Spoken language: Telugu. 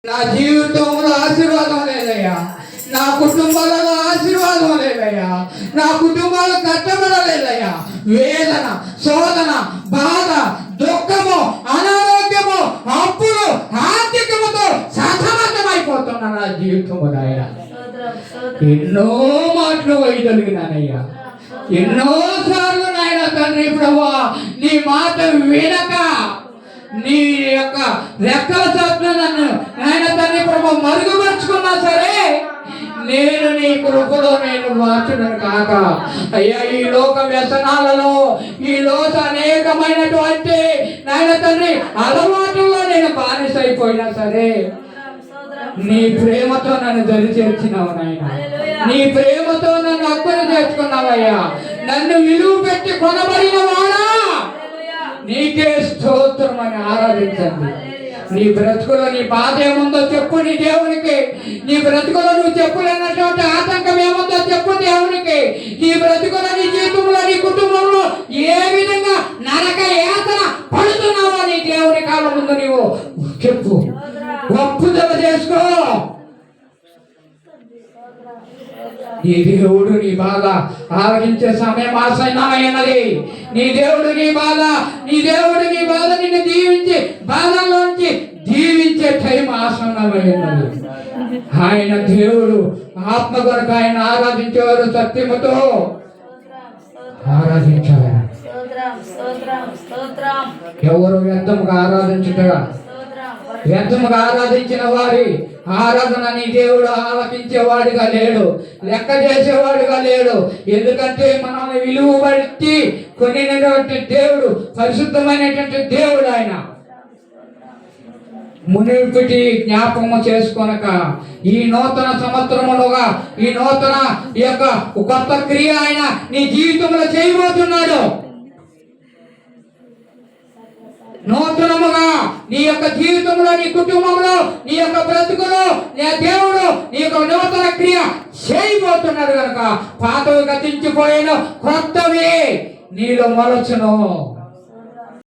నా జీవితంలో ఆశీర్వాదం లేదయ్యా, నా కుటుంబాలలో ఆశీర్వాదం లేదయ్యా, నా కుటుంబాలు కట్టబడలేదయ్యా. వేదన, శోధన, బాధ, దుఃఖము, అనారోగ్యము, అప్పులు, ఆర్థికముతో సతమతమైపోతున్నా నా జీవితము నాయన. ఎన్నో మాటలు వేయగలిగినానయ్యా, ఎన్నో సార్లు నాయన తండ్రి ప్రభువా నీ మాట వినక నీ యొక్క రెక్కల చాటున నన్ను నాయన తండ్రి ప్రభు మరుగుపరుచుకున్నా సరే నేను నీ కృపలో నేను మార్చును కాక. అయ్యా ఈ లోక వ్యసనాలలో ఈ లోక అనేకమైనటువంటి నాయన తండ్రి అలవాటులో నేను బానిసైపోయినా సరే నీ ప్రేమతో నన్ను దరి చేర్చినావు నాయన, నీ ప్రేమతో నన్ను హక్కును చేర్చుకున్నావయ్యా. నన్ను విలువ పెట్టి కొనబడిన వాడా నీకే స్తోత్రం అని ఆరాధించండి. నీ బ్రతుకులో నీ బాధ ఏముందో చెప్పు నీ దేవునికి. నీ బ్రతుకులో నువ్వు చెప్పులేనటువంటి ఆతంకం ఏముందో చెప్పు దేవునికి. నీ బ్రతుకులో నీ జీవితంలో నీ కుటుంబంలో ఏ విధంగా నరక యాతన పడుతున్నావో నీ దేవుని కాలం ముందు నీవు చెప్పు, ఒప్పుదల చేసుకో. నీ దేవుడు నీ బాధ ఆలకించే సమయం ఆసన్నమైనది. నీ దేవుడు నీ బాధ నిన్ను దీవించి బాధల్లోంచి దీవించే టైం ఆసన్నమైనది. ఆయన దేవుడు ఆత్మ కొరకు ఆయన ఆరాధించేవారు సత్యముతో ఆరాధించారు. ఎవరు వ్యర్థముగా ఆరాధించుటగా వ్యర్థముగా ఆరాధించిన వారి ఆరాధన నీ దేవుడు ఆలకించేవాడిగా లేడు, లెక్క చేసేవాడిగా లేడు. ఎందుకంటే మనల్ని విలువ బట్టి కొనినటువంటి దేవుడు పరిశుద్ధమైనటువంటి దేవుడు. ఆయన మునిపిటి జ్ఞాపకము చేసుకొనక ఈ నూతన సంవత్సరములుగా ఈ నూతన ఈ యొక్క కొత్త క్రియ ఆయన నీ జీవితంలో చేయబోతున్నాడు. నూతనముగా నీ యొక్క జీవితంలో నీ కుటుంబంలో నీ యొక్క బ్రతుకులో నీ దేవుడు నీ యొక్క నూతన క్రియ చేయబోతున్నాడు కనుక పాతవి గతించిపోయిన కొత్తవి నీలో మొలచును.